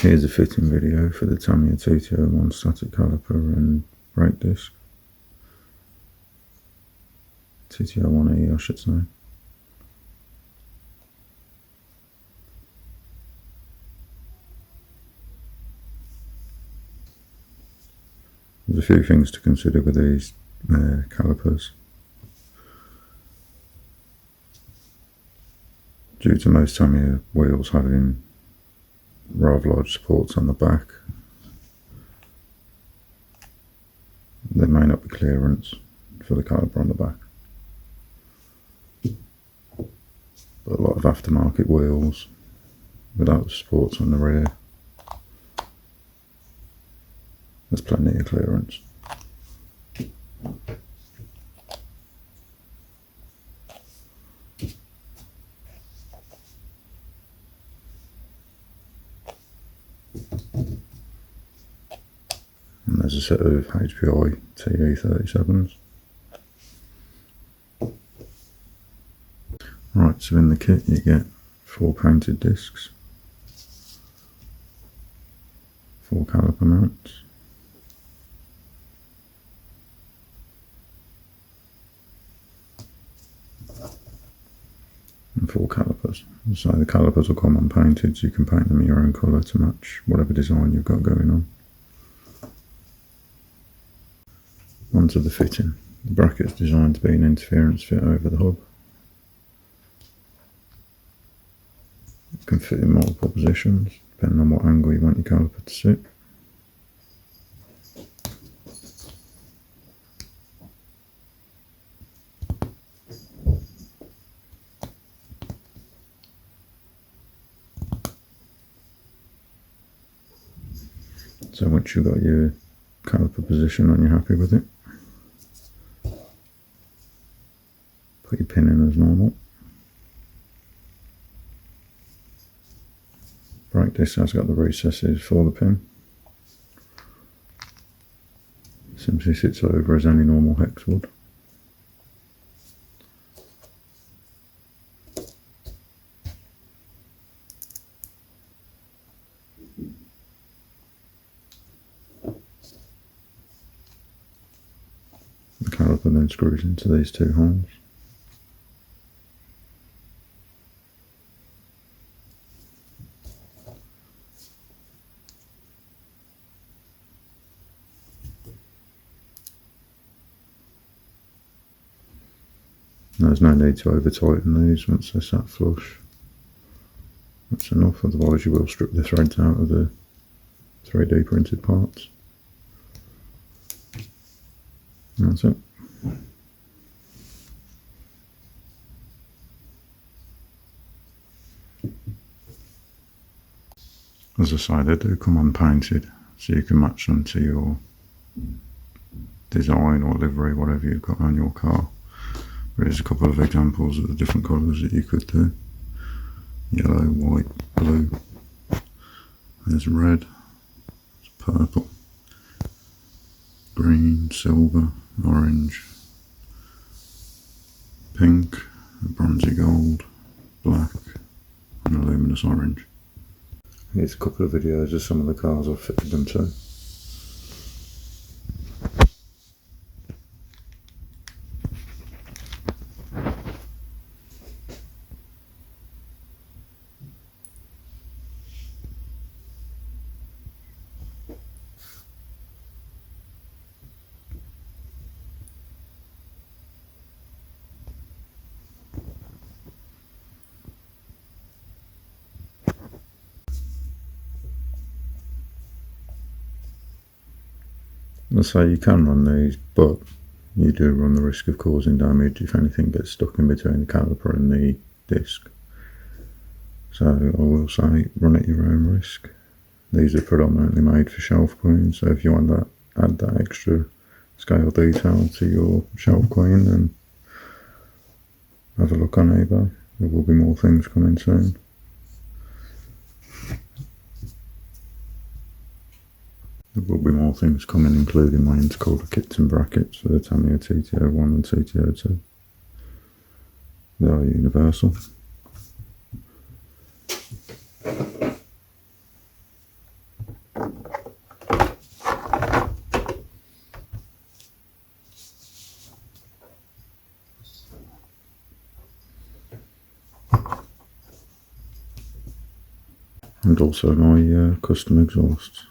Here's a fitting video for the Tamiya TT01 static caliper and brake disc. TT01E I should say. There's a few things to consider with these calipers. Due to most Tamiya wheels having rather large supports on the back, there may not be clearance for the caliper on the back. But a lot of aftermarket wheels without the supports on the rear, there's plenty of clearance. And there's a set of HPI TT01s. Right, so in the kit you get 4 painted discs, 4 caliper mounts, and 4 calipers. So the calipers will come unpainted, so you can paint them in your own colour to match whatever design you've got going on. Onto the fitting. The bracket's designed to be an interference fit over the hub. It can fit in multiple positions depending on what angle you want your caliper to sit. So once you've got your caliper position and you're happy with it, put your pin in as normal. Brake disc has got the recesses for the pin. Simply sits over as any normal hex would. The caliper then screws into these 2 holes. There's no need to over tighten these once they're sat flush. That's enough, otherwise you will strip the threads out of the 3D printed parts. And that's it. As I say, they do come unpainted, so you can match them to your design or livery, whatever you've got on your car. Here's a couple of examples of the different colours that you could do. Yellow, white, blue. There's red, there's purple, green, silver, orange, pink, bronzy gold, black, and a luminous orange. Here's a couple of videos of some of the cars I've fitted them to. Let's say you can run these, but you do run the risk of causing damage if anything gets stuck in between the caliper and the disc. So I will say, run at your own risk. These are predominantly made for shelf queen, so if you want to add that extra scale detail to your shelf queen, then have a look on eBay. There will be more things coming soon. There will be more things coming, including my intercooler kits and brackets for the Tamiya TT01 and TT02. They are universal. And also my custom exhausts,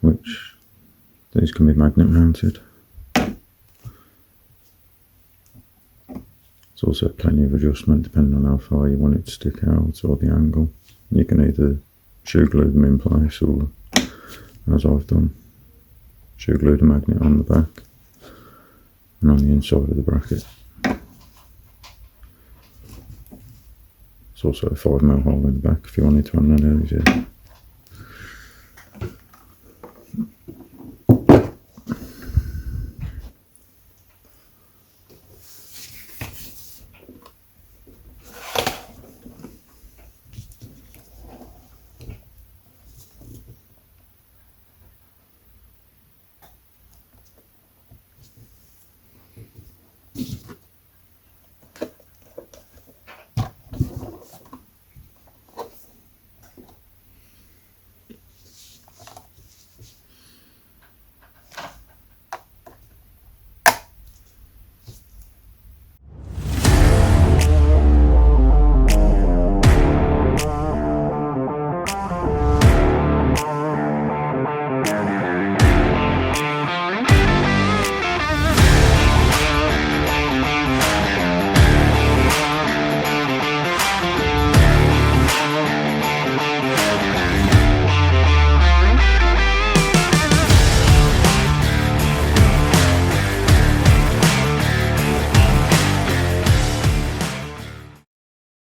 which these can be magnet mounted. There's also plenty of adjustment depending on how far you want it to stick out or the angle. You can either shoe glue them in place or, as I've done, shoe glue the magnet on the back and on the inside of the bracket. There's also a 5mm hole in the back if you wanted to run one of those, yeah.